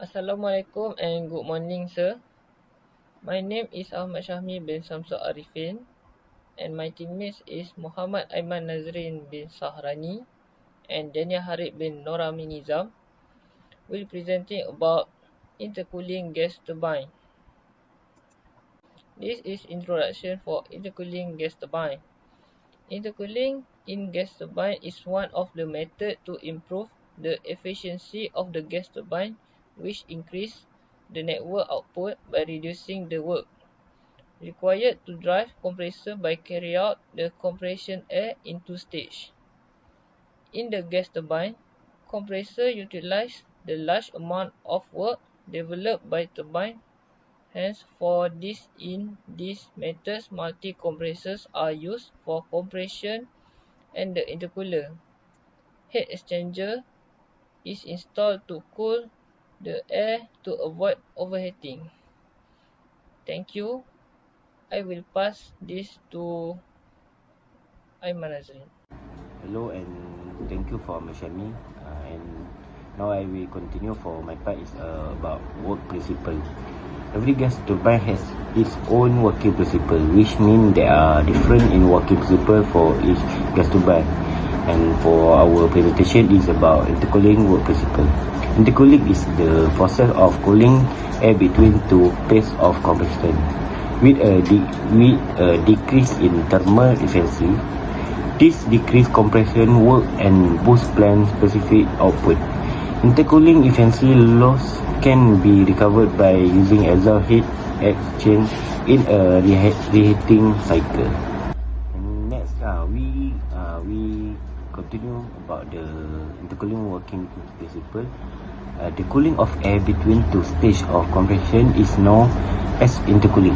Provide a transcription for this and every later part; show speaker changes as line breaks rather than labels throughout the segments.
Assalamualaikum and good morning, sir. My name is Ahmad Syahmi bin Samsul Arifin, and my teammates is Muhammad Aiman Nazrin bin Sahrani and Dania Harib bin Norami Nizam. We'll presenting about intercooling gas turbine. This is introduction for intercooling gas turbine. Intercooling in gas turbine is one of the methods to improve the efficiency of the gas turbine, which increase the network output by reducing the work required to drive compressor by carry out the compression air into stage. In the gas turbine, compressor utilize the large amount of work developed by turbine. Hence, for this in these methods, multi-compressors are used for compression and the intercooler. Heat exchanger is installed to cool the air to avoid overheating. Thank you. I will pass this to Aiman Nazrin.
Hello and thank you for Mashami. And now I will continue for my part is about work principle. Every gas turbine has its own working principle, which means there are different in working principle for each gas turbine. And for our presentation is about intercooling work principle. Intercooling is the process of cooling air between two phases of combustion. With a decrease in thermal efficiency, this decrease compression work and boost plant specific output. Intercooling efficiency loss can be recovered by using exhaust heat exchange in a reheating cycle. And next, we continue about the intercooling working principle. The cooling of air between two stages of compression is known as intercooling.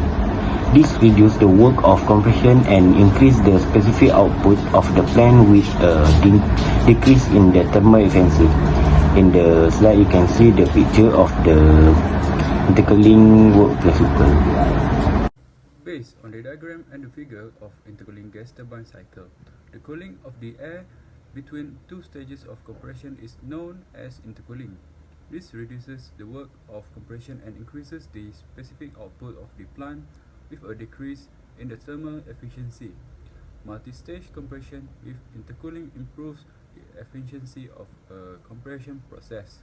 This reduces the work of compression and increase the specific output of the plant with a decrease in the thermal efficiency. In the slide, you can see the picture of the intercooling work principle.
Based on the diagram and the figure of intercooling gas turbine cycle, the cooling of the air between two stages of compression is known as intercooling. This reduces the work of compression and increases the specific output of the plant with a decrease in the thermal efficiency. Multi-stage compression with intercooling improves the efficiency of a compression process.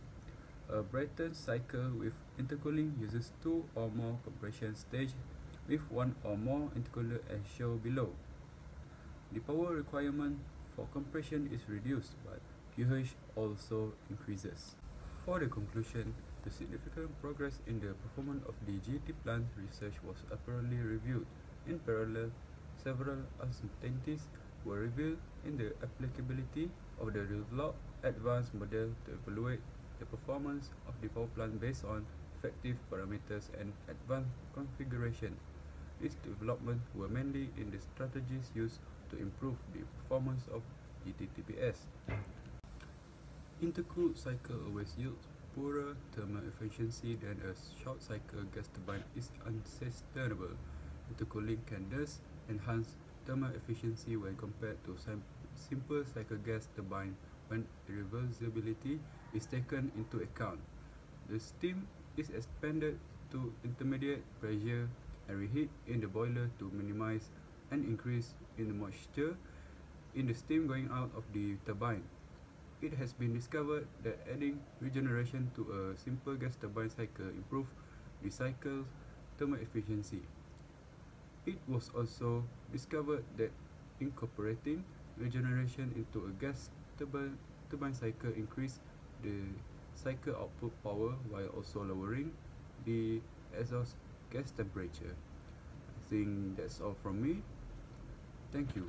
A Brayton cycle with intercooling uses two or more compression stages with one or more intercooler as shown below. The power requirement for compression is reduced, but QH also increases. For the conclusion, the significant progress in the performance of the GT plant research was apparently reviewed. In parallel, several uncertainties were revealed in the applicability of the developed advanced model to evaluate the performance of the power plant based on effective parameters and advanced configuration. These developments were mainly in the strategies used to improve the performance of GTTPS. Intercooled cycle always yields poorer thermal efficiency than a short cycle gas turbine is unsustainable. Intercooling can thus enhance thermal efficiency when compared to simple cycle gas turbine when reversibility is taken into account. The steam is expanded to intermediate pressure and reheat in the boiler to minimize an increase in the moisture in the steam going out of the turbine. It has been discovered that adding regeneration to a simple gas turbine cycle improves the cycle's thermal efficiency. It was also discovered that incorporating regeneration into a gas turbine cycle increases the cycle output power while also lowering the exhaust gas temperature. I think that's all from me. Thank you.